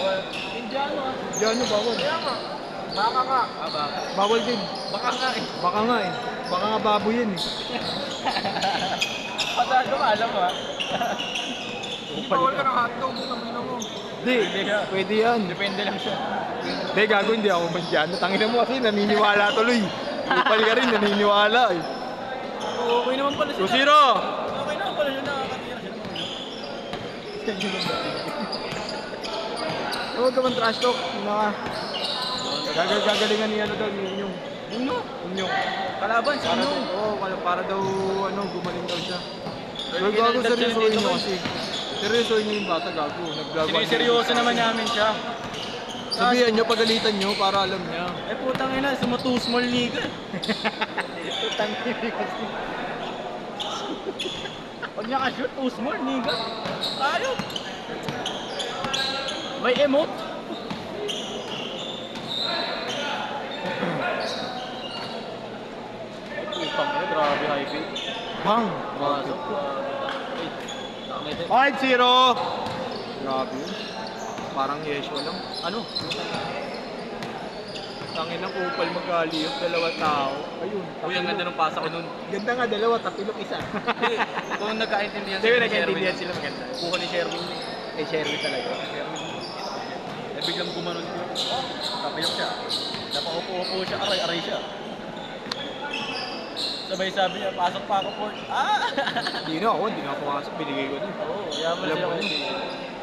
Indiano ah. Indiano, bawal. Kaya nga. Baka nga. Baka. Bawal din. Baka nga eh. Baka nga eh. Baka nga baboy yan eh. Pasado ka, alam mo ah. Hindi Upal bawal ka. ka ng hotdog. Sabihin mo. Hindi, pwede yan. Depende lang siya. Hindi, gago, hindi ako Indiano. Tangina mo kasi, naniniwala tuloy. Upal ka rin, naniniwala eh. Okay naman pala siya. 2-0! Okay naman pala siya. Nakakatira siya. Huwag ka man trash talk. Gagalingan niya ano daw, yung Unyong. Kalaban, Para daw, sino? para daw, gumaling daw siya. Pero Well, gago, kinaldad siya seryosohin dito nyo ko. kasi. Seryosohin nyo yung bata, gago. Siniseryoso naman namin siya. Sabihan nyo, pagalitan nyo, para alam niya. Eh putang ina, sumu 2 small nigga. Putang TV kasi. Pag niya ka-shoot, 2 small nigga. Ayaw. May emote. Putang ina, grabe high beat. Bang! Masok. 5-0! Grabe yun. Parang yesyo lang. Ano? Tangin ng upal mag-ali yun, dalawa tao. Ayun. Uy, ang ganda ng pasa ko nun. Ganda nga, dalawa, tapilok isa. Hindi, kung nagkaintindihan Sige, ni nagkaintindihan Sherwin, sila, maganda. Kuha ni Sherwin. Eh, Sherry talaga. Eh biglang gumanon ko. Kapilok siya. Napaupo-upo siya, aray-aray siya. Sabay sabi niya, pasok pa ako port. Ah! Hindi na ako pumasok, binigay ko na. Oo, kaya mo Alam siya mo kasi.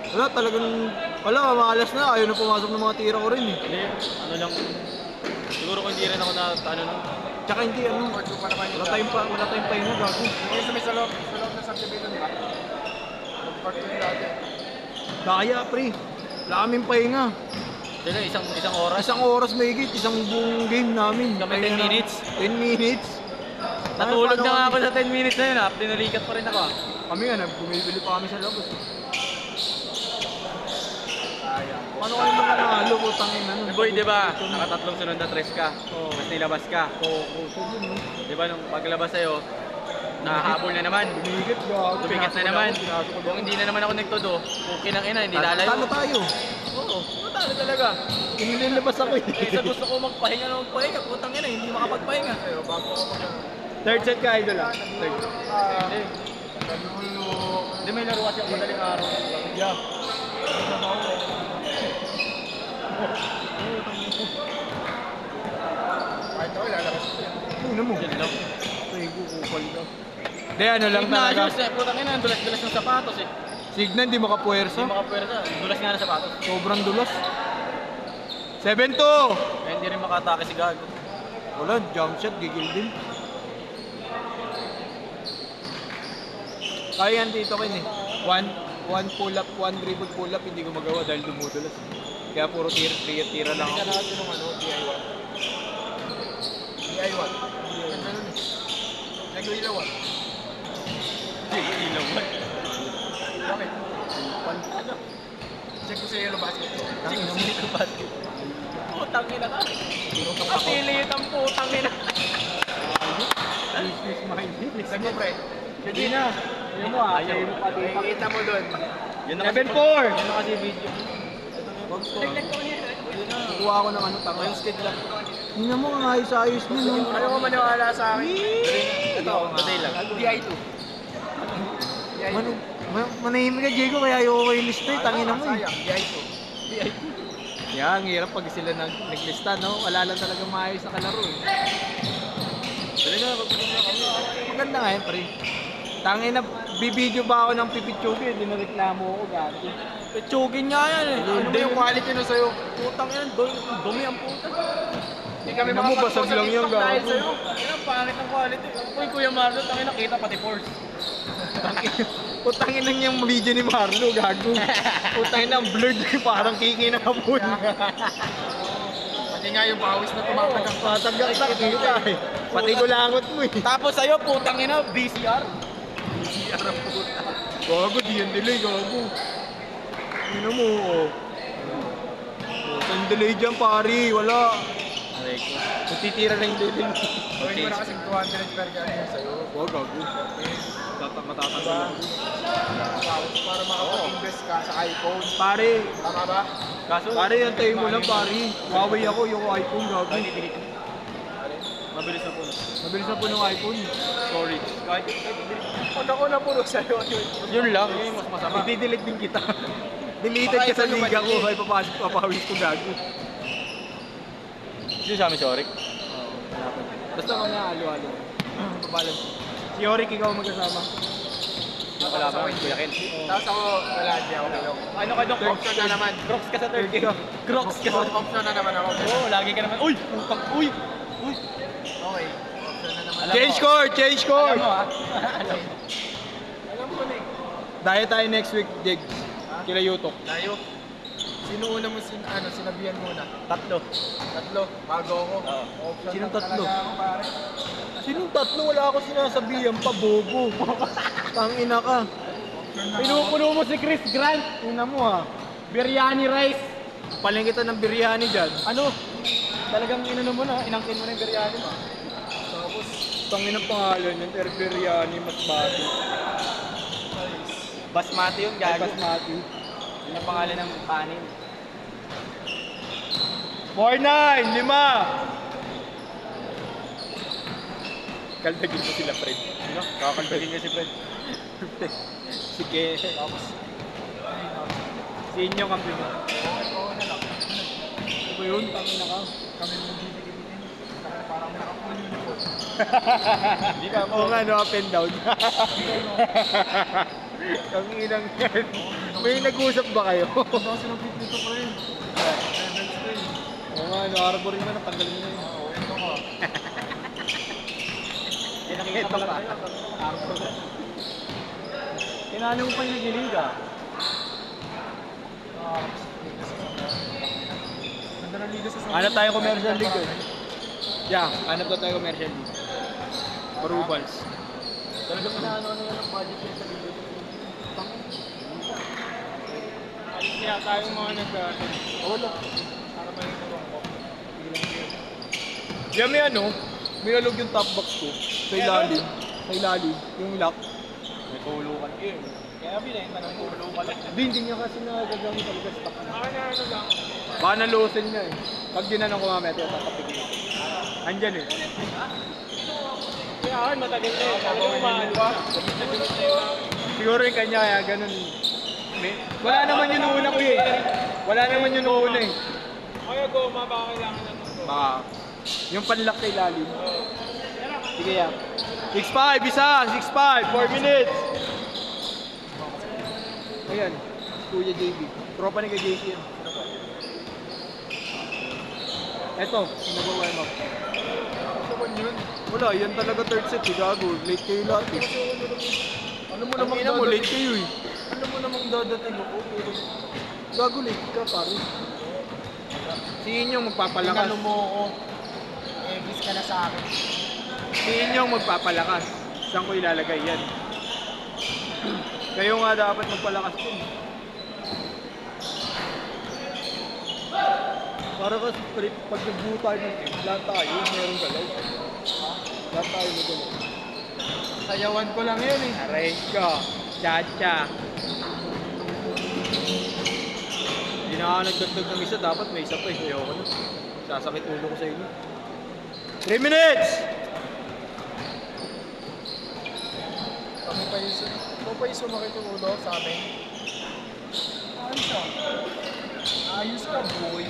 Wala, talagang, malas na, ayaw na pumasok ng mga tira ko rin eh. Hindi, ano lang. Siguro kung hindi rin ako na, ano lang. Tsaka hindi, wala tayong pahinga, gago. Ngayon sa may sa loob na subdivision ba? Mag-park yun dati. Kaya, pre. Wala kaming pahinga. Sige, isang oras. Isang oras may higit, isang buong game namin. Kami 10 Pahinga na- minutes. 10 minutes. Natulog Paano na nga kami- ako sa 10 minutes na yun ha. Tinalikat pa rin ako ah. Kami nga, bumibili pa kami sa labas. Paano kayo mananalo ko tangin na nun? Boy, di ba? Nakatatlong sunod na tres ka. Oo. Tapos nilabas ka. Oo, so yun, no? Di ba nung paglabas sa'yo, nakahabol na naman. Bumigit, gago. Tumigat na naman. Kung hindi na naman ako nagtodo, okay lang ina, hindi lalayo. Talo tayo. Oo, matalo talaga. Inilabas ako eh. Kaysa gusto ko magpahinga na magpahinga, putang ina, hindi makapagpahinga. Sa'yo, bago ako Third set ka, idol ah. Third. Hindi. Hindi, may laro kasi ako madaling araw. Yeah. Kahit ako, lalabas ko yan. Ano mo? Yan lang. Trigo, kupal ka. Hindi, ano lang talaga. Ignatius, eh, putang ina, ang dulas-dulas ng sapatos eh. Signan, di makapwersa. Hindi makapwersa, dulas nga ng sapatos. Sobrang dulas. 7-2! Kaya hindi rin makatake si Gago. Wala, jump shot, gigil din. Kaya yan dito kin eh. One pull up, one dribble pull up, hindi ko magawa dahil dumudulas. Kaya puro tira lang Hindi ka ako. natin ng ano, DIY. DIY. Ganda nun eh. Nag-ilawan. Hindi, ilawan. Bakit? Ano? Check ko sa yellow basket. Check mo dito basket. Putang ina ka. Kapilit ang putang ina. Business minded. Check mo, pre. Hindi na. Ayun mo ah. Ayaw. Ayaw mo pa dito. Makikita mo dun. Yan na kasi- 7-4! Yan na kasi video. Kukuha ako ng ano, tanga. Yung skid lang. Hindi mo ang ayos-ayos din. No? Ayaw ko maniwala sa akin. Ito, patay lang. DI2. Manahimik ka, Diego, kaya ayoko ko yung lista eh. Tangin mo eh. Sayang, DI2. Yan, ang hirap pag sila naglista, no? Wala lang talaga maayos na kalaro eh. Dali na, magpapagod na kami. Maganda nga yan, pre. Tangin na, bibideo ba ako ng pipitsugin? Hindi na reklamo ako, gabi. Petsugin nga yan eh. Ano ba yung quality nun sa'yo? Putang yan, dumi ang puta. Hindi kami Tingnan mo, makapag-post basag sa lang yan, TikTok dahil gago. sa'yo. Yan ang pangit ng quality. Uy, Kuya Marlon, tangin nakita pati force. Putangin na yung video ni Marlo, gago. Putangin na, blurred parang kiki na kapon. Pati nga yung bawis na tumatagak. Patagak na, kita eh. Pati gulangot mo eh. Tapos sa'yo, putang ina, VCR. DCR ang puta. Gago, di yan delay, gago. Tingnan mo, oh. Saan delay dyan, pari? Wala. Aray ko. Matitira na yung delay. Gawin mo na kasing 200 per game sa'yo. Oh, gago. Matatanggal. Para makapag-invest ka sa iPhone. Pare, Tama ba? Kaso, pare, antayin mo lang, pare. Huawei ako, yung iPhone, gago. mabilis na po. Mabilis na po ng iPhone. Sorry. Kahit Una-una puro sa'yo. yun lang, yun yung mas masama. I-delete din kita. Deleted ka sa liga ko, ay papasok, papawis ko, gago. Sino sa amin si Oric? Basta mamaya halo-halo. Pabalance. Si Yorick, ikaw magkasama. Wala ba? Kuya Ken. Tapos ako, wala di ako bilog. Ano ka, Dok? Option na naman. Crocs ka sa third game. Crocs ka sa... Option na naman ako. Oo, lagi ka naman. Uy! Putang, uy! Uy! Okay. Option na naman. Change court! Change court! Alam mo, ha? Alam ko na eh. Dahil tayo next week, Dig. Kila Yutok. Layo. Sino una mo sinabihan muna? Tatlo. Tatlo, bago ako. Oo. Option Sinong lang tatlo? talaga ako, pare. Sinong tatlo? Wala ako sinasabihan pa, bobo. Tangina ka. Pinupuno mo si Chris Grant. Ina mo ha. Biryani rice. Paling kita ng biryani dyan. Ano? Talagang inano mo na, inangkin mo na yung biryani mo. Tapos, tanginang pangalan yun, biryani, mas bati. Basmati yun, Ay, gago. basmati. Yun ang pangalan ng panin. 4-9, 5! Kaldagin mo sila, Fred. Ano? Kakalbagin niya si Fred. Sige. Tapos, si Inyo kampi mo. Oo na lang. Ano ba yun? Tangina ka. Kami mo bibigyan. Parang nakapunin mo. Hindi ka Oo nga, no, up and down. Tanginang yan. May nag-usap ba kayo? Kung daw sila dito pa rin. Levels ko eh. Oo nga, no, arbor rin na, natanggalin mo na yun. Oo, ito ko. Eh, nakikita pala tayo. Kinano mo pa yung nagiliga. Ganda ng liga sa Hanap tayo commercial league eh. Yeah, hanap na tayo commercial league. Parubals. Talagang inaano yan ang budget yung sa liga. Alis niya tayong mga Wala. Para pa yung turong ko. Yeah, may ano, may alog yung top box ko. Sa ilalim. Sa ilalim. Yung lock. May tulukan kayo. Kaya binenta ng tulukan lang. Hindi niya kasi nagagamit talaga stock na. Ano lang. Baka nalusin niya eh. Pag ginanong ko mamaya, ito tatapigil. Andyan eh. Kaya ako matagal na yun. Talagang umahal pa. Siguro yung kanya kaya ganun. Wala naman yun una ko eh. Wala naman yun una eh. Kaya goma, baka kailangan na ito. Baka. Yung panlock sa ilalim. Sige yan. 6-5, isa! 6-5, 4 minutes! Ayan, Kuya JB. Tropa ni kay JC yan. Eto, nag-warm up. Naman yun. Wala, yan talaga third set eh, gago. Late kayo lahat eh. Ano mo Ang namang ina mo, late kayo eh. Ano mo namang dadating ako? Gago, late ka pare. Si Inyong magpapalakas. Tinalo mo ako. Miss ka na sa akin. Si Inyong magpapalakas. Saan ko ilalagay yan? Kayo nga dapat magpalakas din. Para kasi pag nag-blue tayo, lahat tayo, meron galaw. Lahat tayo may galaw. Sayawan ko lang yun eh. Aray ka, cha-cha. Hindi na ako nagdagdag ng isa, dapat may isa pa eh. Ayoko na. Sasakit ulo ko sa inyo. 3 minutes! Ikaw pa yung sumakit yung ulo sa amin. Ayos ka. Ayos ka, boy.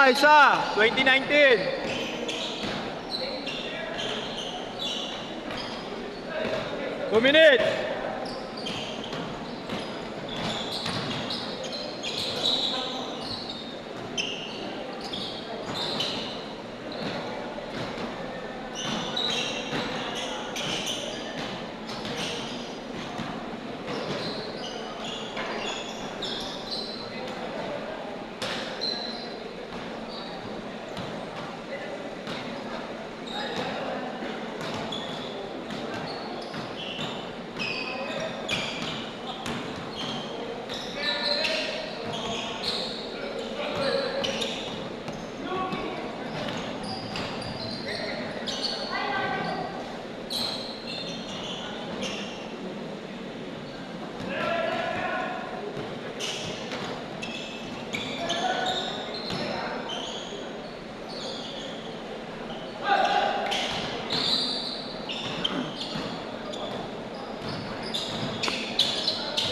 Isa! 2019! Two minutes!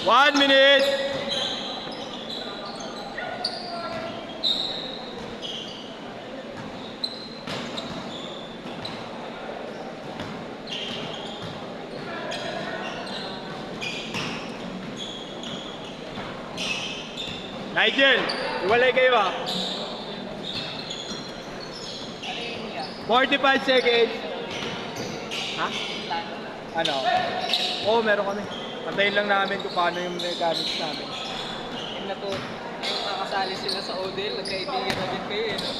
1 minute! Nigel, iwalay kayo ah. 45 seconds. Ha? Ano? Oo, meron kami. Pantayin lang namin kung paano yung mechanics namin. Yung nakasali sila sa ODL, nagkaibigan na din kayo eh, no?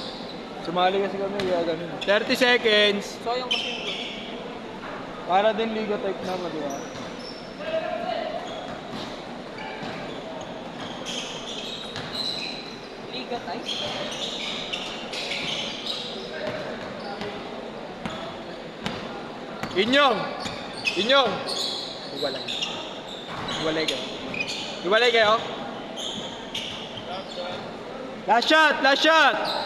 Sumali kasi kami, kaya ganun. 30 seconds. Sayang kasi yung doon. Para din Liga type naman, di ba? Liga type? Inyong! Inyong! Iwalay. Iwalay kayo. Iwalay kayo. Last shot! Last shot!